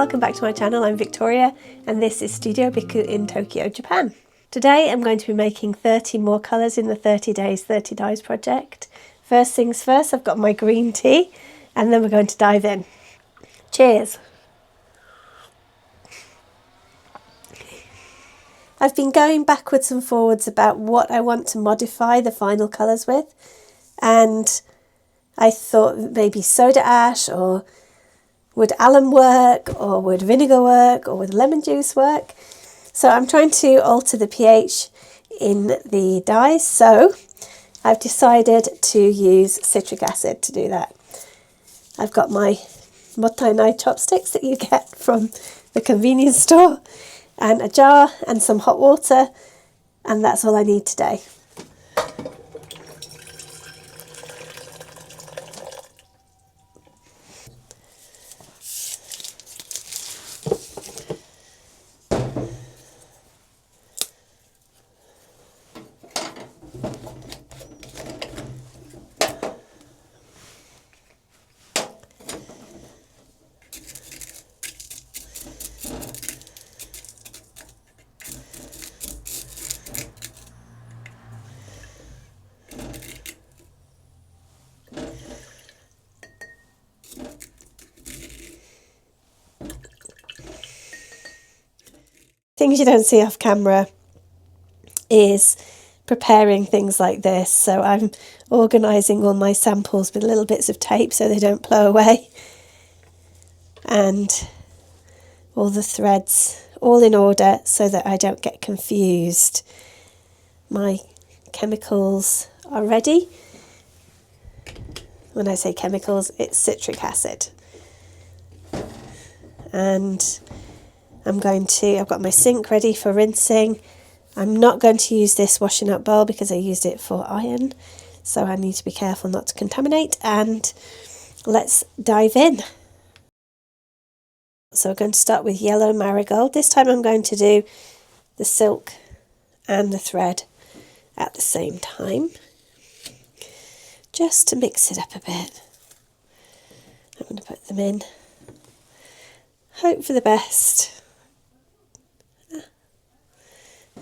welcome back to my channel. I'm Victoria and this is Studio Biku in Tokyo, Japan. Today I'm going to be making 30 more colours in the 30 days 30 dyes project. First things first, I've got my green tea and then we're going to dive in. Cheers! I've been going backwards and forwards about what I want to modify the final colours with, and I thought maybe soda ash, or would alum work, or would vinegar work, or would lemon juice work. So I'm trying to alter the pH in the dyes, so I've decided to use citric acid to do that. I've got my mottainai chopsticks that you get from the convenience store, and a jar and some hot water, and that's all I need today. Things you don't see off camera is preparing things like this. So I'm organising all my samples with little bits of tape so they don't blow away, and all the threads all in order so that I don't get confused. My chemicals are ready. When I say chemicals, it's citric acid. And I've got my sink ready for rinsing. I'm not going to use this washing up bowl because I used it for iron, so I need to be careful not to contaminate, and let's dive in. So we're going to start with yellow marigold. This time I'm going to do the silk and the thread at the same time, just to mix it up a bit. I'm going to put them in. Hope for the best.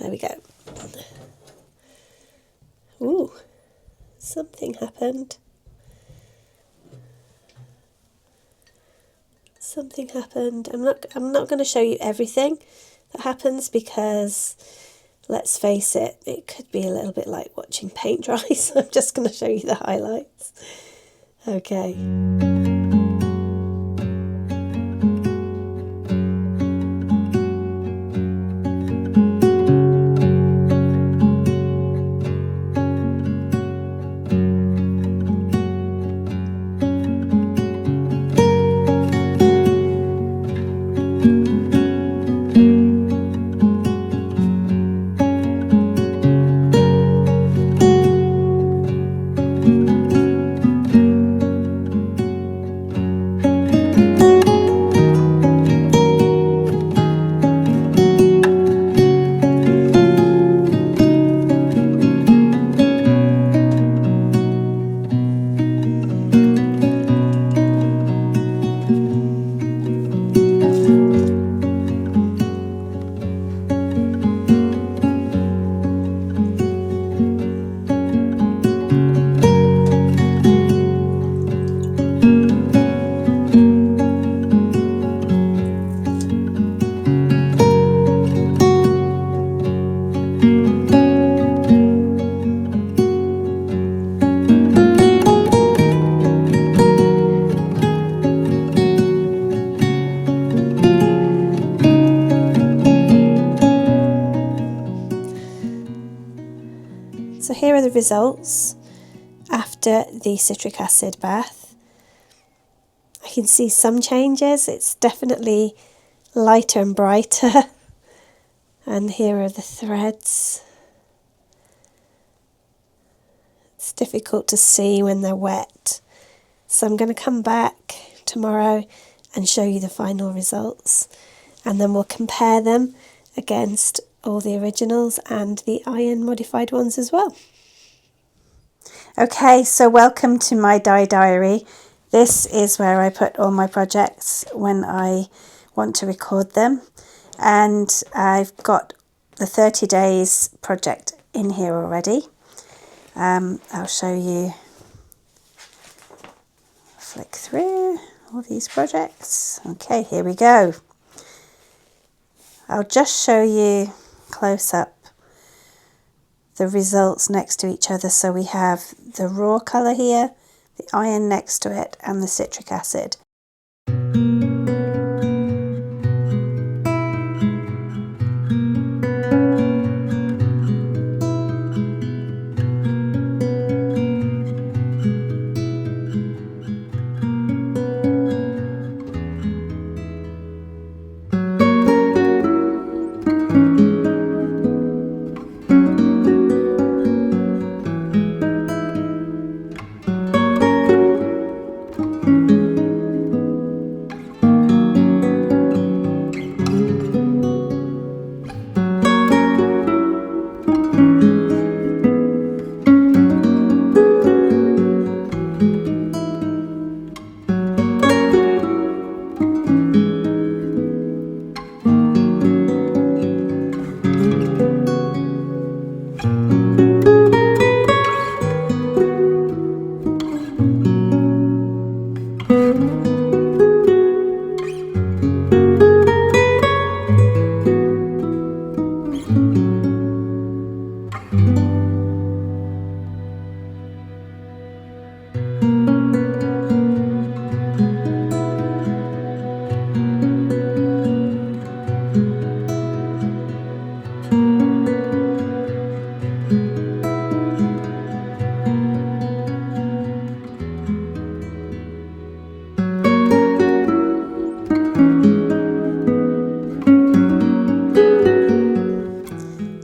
There we go. Ooh, something happened. Something happened. I'm not going to show you everything that happens because, let's face it, it could be a little bit like watching paint dry, so I'm just going to show you the highlights. Okay. So here are the results after the citric acid bath. I can see some changes. It's definitely lighter and brighter. And here are the threads. It's difficult to see when they're wet. So I'm going to come back tomorrow and show you the final results. And then we'll compare them against all the originals and the iron modified ones as well. Okay, so welcome to my dye diary. This is where I put all my projects when I want to record them. And I've got the 30 days project in here already. I'll show you, flick through all these projects. Okay, here we go. I'll just show you close up the results next to each other. So we have the raw colour here, the iron next to it, and the citric acid.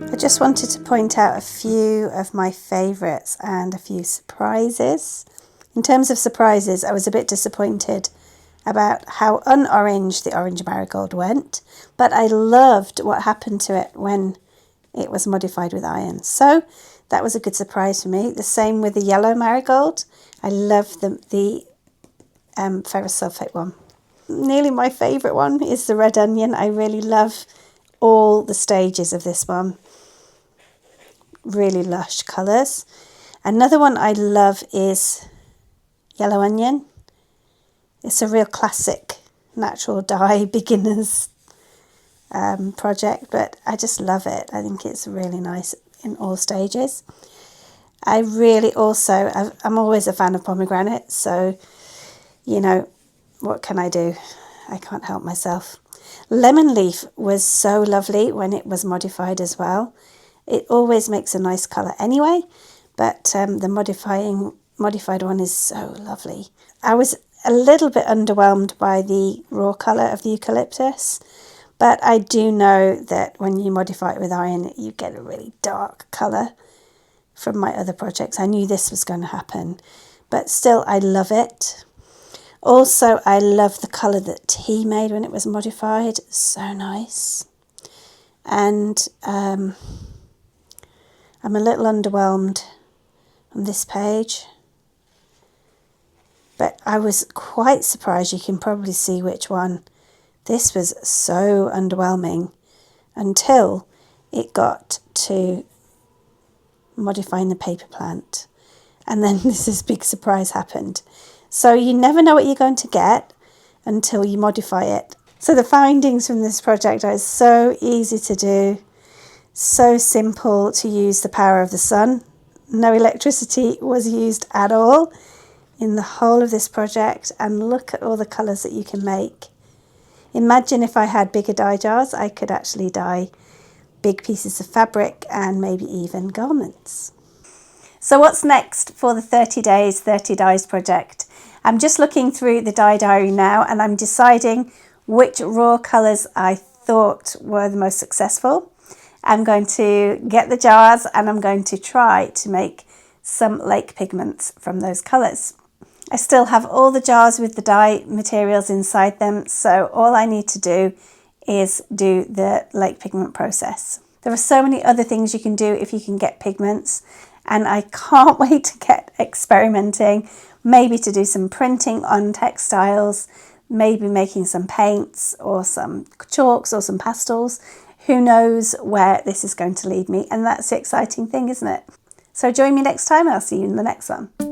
I just wanted to point out a few of my favourites and a few surprises. In terms of surprises, I was a bit disappointed about how un-orange the orange marigold went, but I loved what happened to it when it was modified with iron. So that was a good surprise for me. The same with the yellow marigold. I love the ferrous sulfate one. Nearly my favourite one is the red onion. I really love all the stages of this one. Really lush colours. Another one I love is yellow onion. It's a real classic natural dye beginners project, but I just love it. I think it's really nice in all stages. I really also, I'm always a fan of pomegranate, so you know, what can I do? I can't help myself. Lemon leaf was so lovely when it was modified as well. It always makes a nice colour anyway, but the modified one is so lovely. I was a little bit underwhelmed by the raw colour of the eucalyptus, but I do know that when you modify it with iron, you get a really dark colour from my other projects. I knew this was going to happen, but still I love it. Also, I love the colour that tea made when it was modified. So nice. And I'm a little underwhelmed on this page, but I was quite surprised. You can probably see which one. This was so underwhelming until it got to modifying the paper plant, and then this big surprise happened. So you never know what you're going to get until you modify it. So the findings from this project are so easy to do, so simple to use the power of the sun. No electricity was used at all in the whole of this project, and look at all the colours that you can make. Imagine if I had bigger dye jars, I could actually dye big pieces of fabric and maybe even garments. So what's next for the 30 days, 30 dyes project? I'm just looking through the dye diary now, and I'm deciding which raw colours I thought were the most successful. I'm going to get the jars and I'm going to try to make some lake pigments from those colours. I still have all the jars with the dye materials inside them, so all I need to do is do the lake pigment process. There are so many other things you can do if you can get pigments, and I can't wait to get experimenting, maybe to do some printing on textiles. maybe making some paints or some chalks or some pastels. Who knows where this is going to lead me, and that's the exciting thing, isn't it? So join me next time, and I'll see you in the next one.